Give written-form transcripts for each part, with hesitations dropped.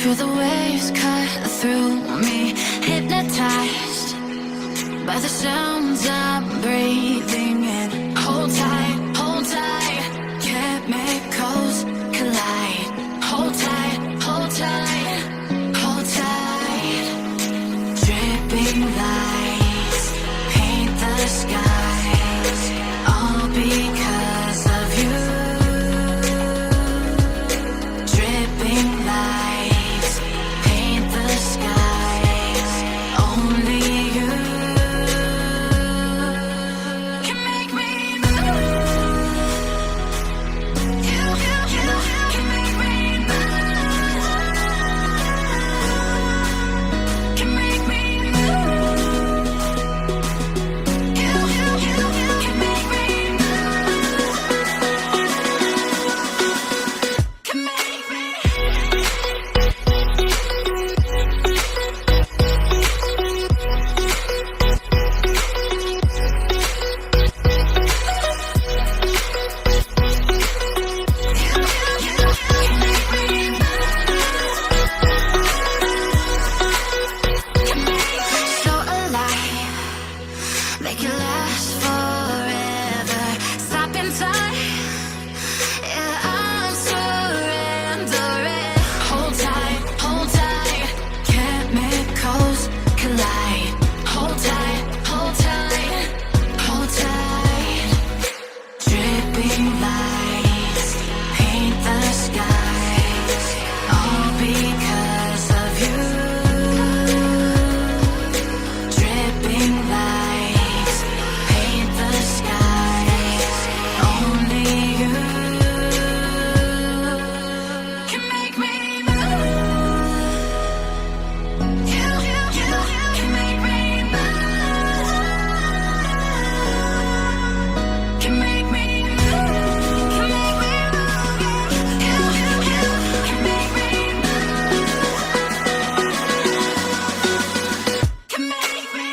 Feel the waves cut through me, hypnotized by the sounds I'm breathing in. Hold tight, chemicals collide. Hold tight, hold tight, hold tight. Dripping lights paint the skies, all because of you. Dripping lights paint the skies, only you can make me move. You can make me move. Can make me move. You can make me move. Can make me. So alive, make it last forever. Stop in time, yeah, I'm surrendering. Hold tight, chemicals collide. Hold tight, hold tight, hold tight. Dripping lights paint the skies, all because of you. Dripping lights paint the skies, only you can make me move. You can make me move. Can make me move. Can make me move. You can make me move. Can make me.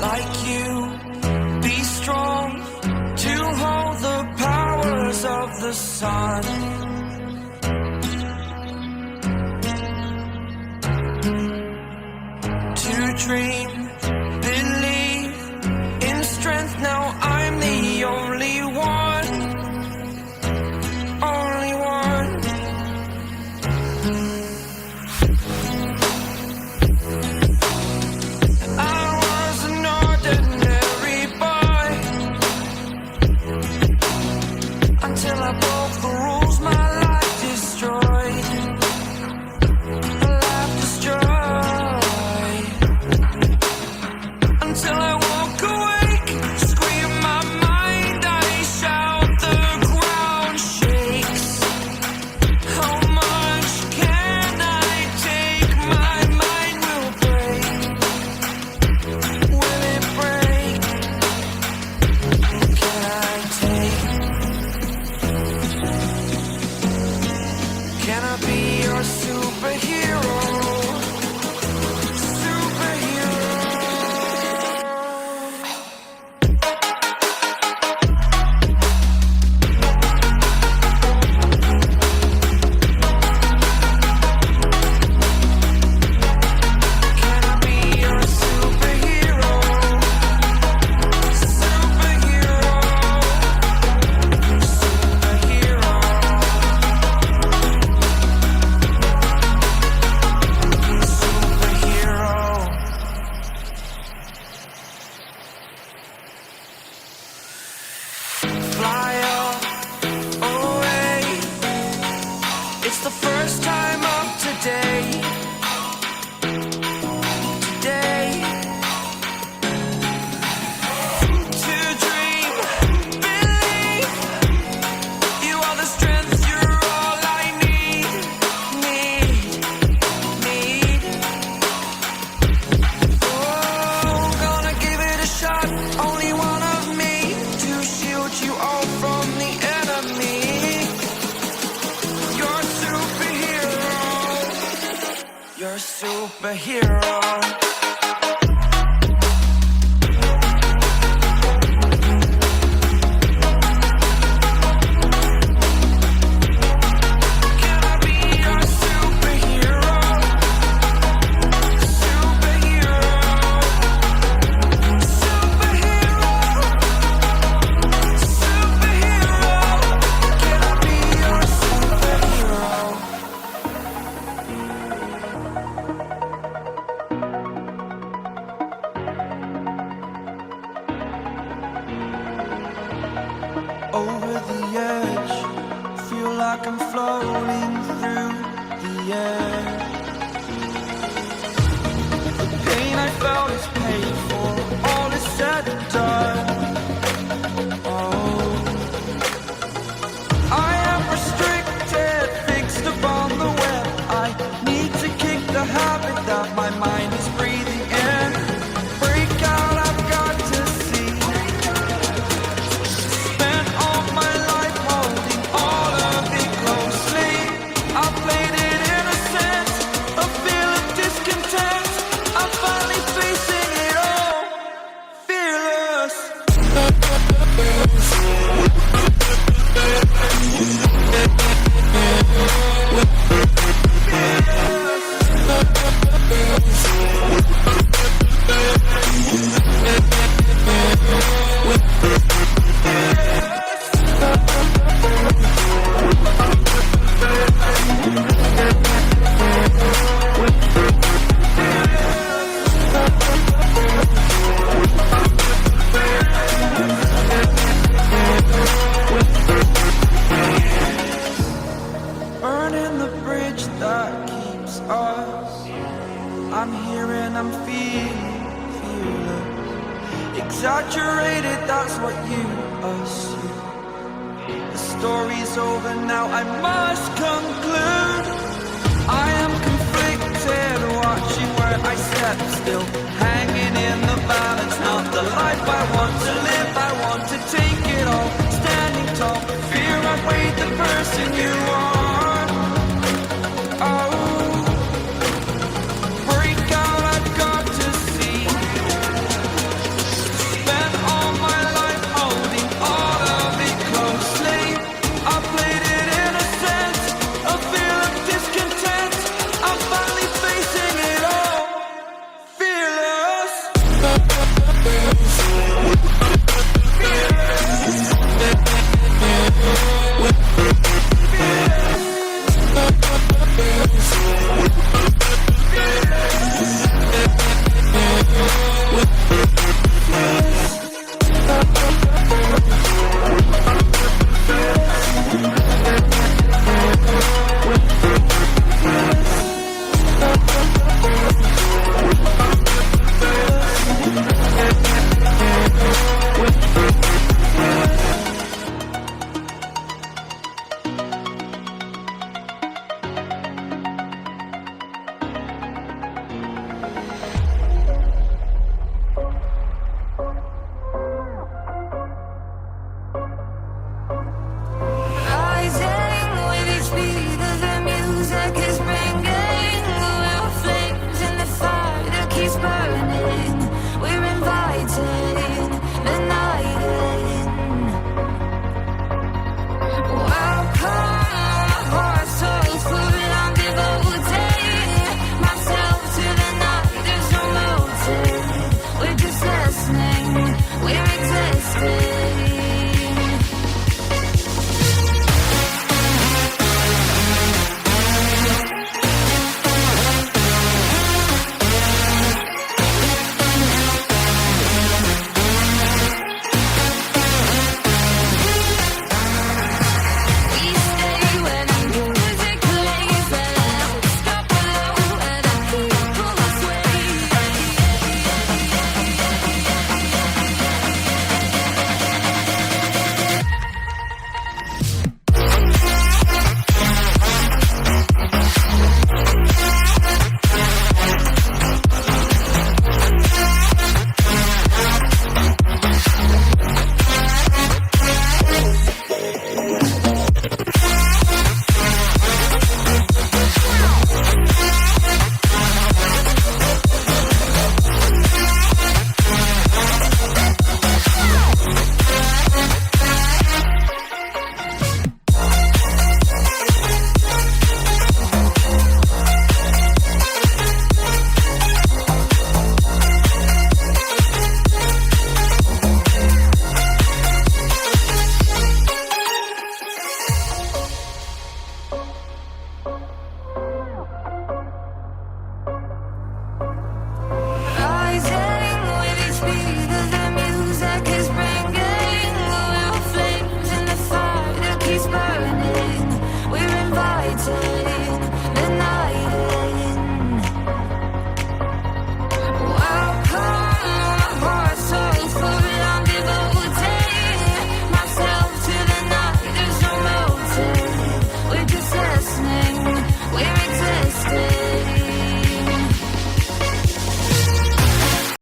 Like you, be strong to hold the powers of the sun. To dream, believe in strength. Now I'm the only one, only one. I was an ordinary boy until I broke the rules. My life destroyed. My life destroyed. Until I walk awake, scream my mind. I shout, the ground shakes. How much can I take? My mind will break. Will it break? Can I take? Can I be your superhero? Superhero. Can I be your superhero? Superhero. Superhero. Superhero. Fly away. It's the first time of today. Today. To dream a superhero. Over the edge, feel like I'm floating through the air. The pain I felt is paid for, all is said and done. Oh, I am restricted, fixed upon the web. I need to kick the habit that my mind is breathing in. Break out, I've got to see. Burning the bridge that keeps us. I'm here and I'm feeling exaggerated, that's what you assume. The story's over now, I must conclude. I am conflicted, watching where I step still, hanging in the balance. Not the life I want to live, I want to take it all. Standing tall, fear I've weighed the person you